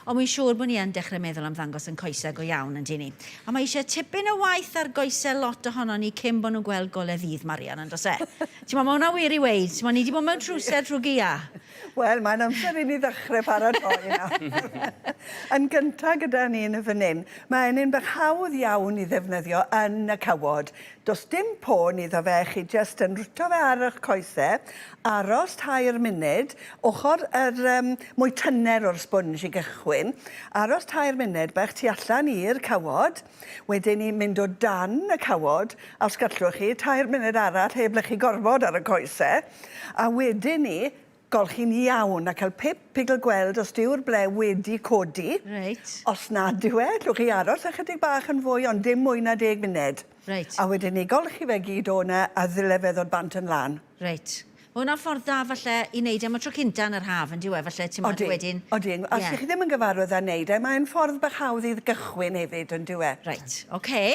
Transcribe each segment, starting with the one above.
ond mae'n siŵr bod ni yn dechrau meddwl am ddangos yn coesau go iawn yn dyn ni. A mae eisiau tipyn o waith ar goesau lot ohono ni cyn bod nhw'n gweld golau ddydd, Marion, yn dos e? Ti'n ma hwnna wir i weid, ti'n ma ni wedi bod mewn trwsau drwy gia? Wel, mae'n amser i ni ddechrau paratoi nawr. Yn gyntaf gyda ni yn y fan hyn, mae'n un bach hawdd iawn i ddefnyddio yn y cawod. Does dim pôn iddo fe, chi jyst yn rwto fe ar eich coesau, aros 2 munud, ochr mwy tynner o'r sponge i gychwyn, aros 2 munud, bach tu allan i'r cawod, wedyn ni mynd o dan y cawod, a os gallwch chi, 2 munud arall heb chi gorfod ar y coesau, a wedyn ni, golchi'n iawn a cael pigl gweld os dyw'r ble wedi codi. Reit. Os nad yw e, llwch chi aros ychydig bach yn fwy, ond dim mwy na 10 munud. Reit. A wedyn ni golchi fe gyd o'na a ddyle fe ddod bant yn lan. Reit. Mae hwnna'n ffordd da falle i wneud am y tro cynta yn yr haf yn diwedd, falle ti'n mynd wedyn. Odi, os chi ddim yn gyfarwydd â wneud e, mae'n ffordd bach hawdd i gychwyn hefyd yn diwedd. Reit, oce.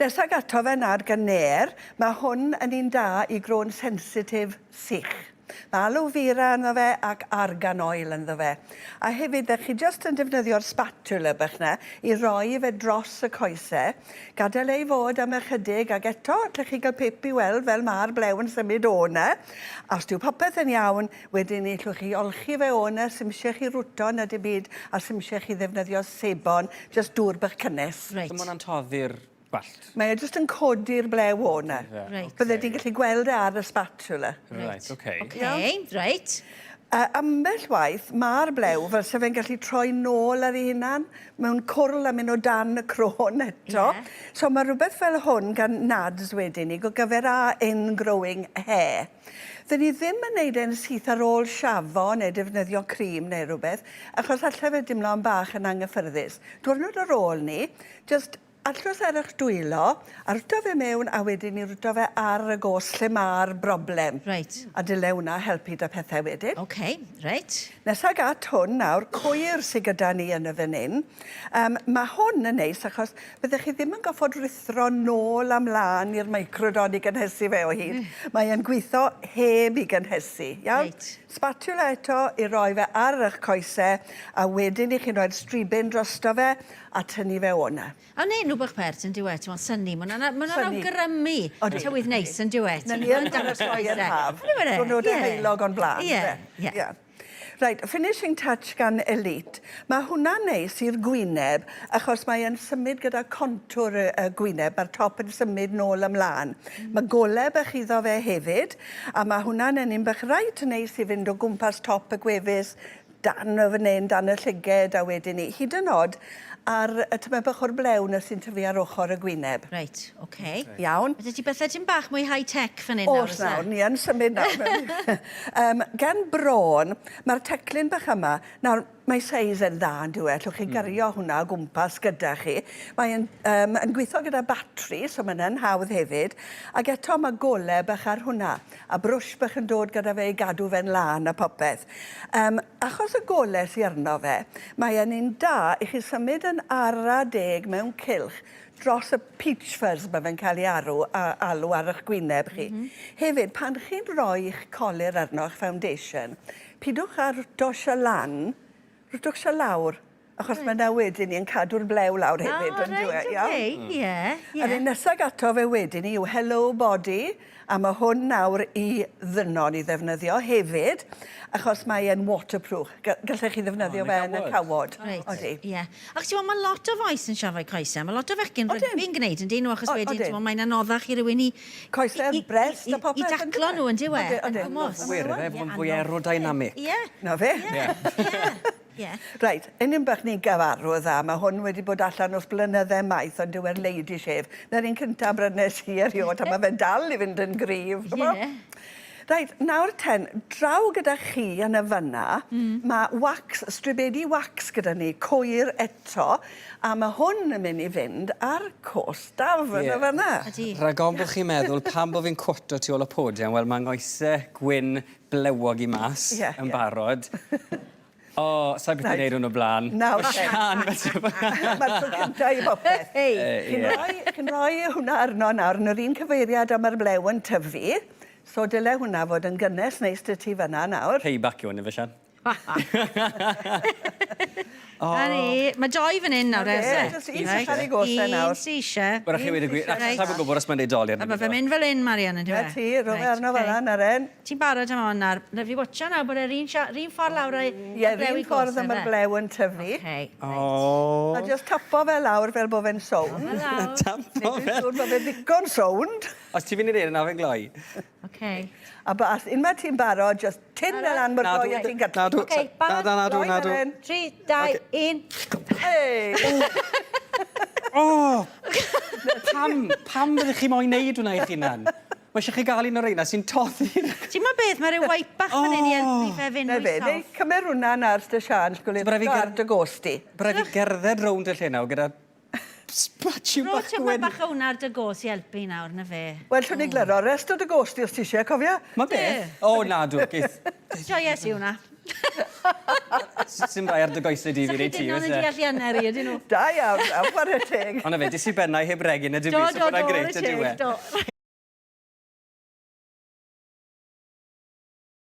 Nesaf gato fe na'r gyner, mae hwn yn un da i gro'n sensitif sych. Mae aloe vera ynddo fe ac argan oil ynddo fe. A hefyd, chi jyst yn defnyddio'r spatula bach na i roi fe dros y coesau, gadael ei fod am ychydig ac eto, allwch chi gael pip i weld fel mae'r blew yn symud o'na. A os dyw popeth yn iawn, wedyn ni allwch chi olchi fe o'na, simsiech chi rwto na dim byd, a simsiech chi ddefnyddio sebon, jyst dŵr bach cynnes. Reit. Mae hwnna'n toddi'r gwallt? Mae e jyst yn codi'r blew o'na. Reit. Bydde ti'n gallu gweld e ar y spatula. Reit, oce. Oce, reit. Ambell waith, mae'r blew fel se fe'n gallu troi nôl ar ei hunan mewn cwrl a mynd o dan y crôn eto. So mae rhywbeth fel hwn gan nads wedyn ni, go gyfer a in-growing hair. Fy ni ddim yn neud e'n syth ar ôl siafo neu defnyddio crim neu rhywbeth, achos allai fe dimlo'n bach yn anghyffyrddus. Diwrnod ar ôl ni, just allwch ar eich dwylo, a rwto fe mewn a wedyn ni rwto fe ar y gos lle mae'r broblem. Reit. A dyle hwnna helpu dy pethau wedyn. Oce, reit. Nesaf at hwn nawr, cwyr sydd gyda ni yn y fan hyn. Mae hwn yn neis achos byddech chi ddim yn goffod rithro nôl amlan i'r microdon i gynhesu fe o hyd. Mae e'n gweithio heb i gynhesu. Iawn? Reit. Spatula eto i roi fe ar eich coesau a wedyn i chi'n rhoi'r stribyn drosto fe a tynnu fe o'na. A neud nhw bach pert yn diwedd, ti'n synnu. Mae hwnna'n awgrymu tywydd neis yn diwedd. Na ni yn dangosgoi'r haf. Rwy'n nhw'n heilog o'n blaen. Ie. Right, finishing touch gan Elite. Mae hwnna'n neis i'r gwyneb, achos mae e'n symud gyda contwr y gwyneb, mae'r top yn symud nôl ymlaen. Mae golau bach iddo fe hefyd, a mae hwnna'n un bach reit neis i fynd o gwmpas top y gwefus, dan y fan hyn, dan y llyged, a wedyn ni. Hyd yn oed, ar y tyma bach o'r blew na sy'n tyfu ar ochr y gwyneb. Reit, oce. Iawn. Ydy ti bethau ti'n bach mwy high-tech fan hyn nawr? Oes nawr, ni yn symud nawr. Gan bron, mae'r teclyn bach yma, nawr mae seis yn dda yn diwedd, llwch chi gario hwnna o gwmpas gyda chi. Mae'n gweithio gyda batri, so mae'n hawdd hefyd, ac eto mae golau bach ar hwnna, a brwsh bach yn dod gyda fe i gadw fe'n lan a popeth. Achos y golau sy'n arno fe, mae'n un da i chi symud yn ara deg mewn cilch dros y peach fuzz mae fe'n cael ei alw ar eich gwyneb chi. Hefyd, pan chi'n rhoi eich colir arno eich foundation, pidwch ar rwtwch y lan, rwtwch y lawr, achos mae na wedyn ni'n cadw'r blew lawr hefyd. Reit, oce, ie. A'r un nesaf gato fe wedyn ni yw Hello Body, a mae hwn nawr i ddynon i ddefnyddio hefyd, achos mae e'n waterproof. Gallech chi ddefnyddio fe yn y cawod. Reit, ie. Ac ti'n mae lot o foes yn siafau coesau, mae lot o fechgyn fi'n gwneud yn dyn nhw, achos wedyn mae'n anoddach i rywun i... Coesau'r brest a popeth. I daclo nhw yn diwedd. Wir, efo'n fwy aerodynamic. Ie. Na fe? Ie. Reit, un bach ni'n gyfarwydd a mae hwn wedi bod allan o'r blynyddau maith ond dyw e'r lady shave. Na'r un cyntaf brynes i eriod a mae fe dal i fynd yn gryf. Ie. Reit, nawr draw gyda chi yn y fyna, mae wax, stribedi wax gyda ni, cwyr eto, a mae hwn yn mynd i fynd ar costaf yn y fyna. Rhaid o'n bod chi'n meddwl, pan bod fi'n cwto tu ôl y podium, wel mae ngoesau gwyn blewog i mas yn barod. O, sa'n beth i'n neud hwn o blaen. Nawr, Mae'r tro cyntaf i bopeth. Chi'n rhoi hwnna arno nawr, yn yr un cyfeiriad am yr blew yn tyfu. So dyle hwnna fod yn gynnes neis dy ti fyna nawr. Payback yw hwn, efo Sian. A ni, mae doi fan hyn nawr, Jyst un sy'n cael ei gosau nawr. Un sy'n eisiau. Wrach chi wedi gweud, sa'n gwybod os mae'n neud doliad. A mae fe'n mynd fel un, Marion, ynddo Ie, fe? ti, rhwng arno fel yna, Naren. Ti'n barod am hwn nawr. Na fi watcha nawr bod e'r un ffordd lawr o'i Ie, rhan ffordd am y blew yn tyfu. O. A jyst tapo fe lawr fel bod fe'n sownd. Tapo Dwi'n siŵr bod fe'n ddigon sownd. Os ti fynd i neud yna fe'n gloi. A unwaith ti'n barod, jyst tyn y lan mor gloi a ti'n gadw. Oce, barod. Nadw. 3, 2, 1. Hei! O! Pam byddwch chi moyn neud hwnna i'ch hunan? Mae eisiau chi gael un o'r reina sy'n toddi. Ti'n ma beth, mae'r wipe bach fan hyn i helpu fe fynd Na fe, neu cymer hwnna na'r stasian, gwylio gard y gosti. Braf i gerdded rownd y lle nawr gyda spatio Ro, bach ti'n gwyn. bach o hwnna'r dy gos i helpu nawr, na fe. Wel, llwn i glero, rest o dy gosti os ti eisiau, cofia? Mae beth? O, nadw. Joies i hwnna. Sy'n rai ar dy goesau di fi neu ti, Sa chi dyn nhw'n deallianner i, ydyn nhw? Da iawn, a chwarae teg. Ond na fe, dis i bennau heb regin y dy fi, so bod greit y diwedd. Do.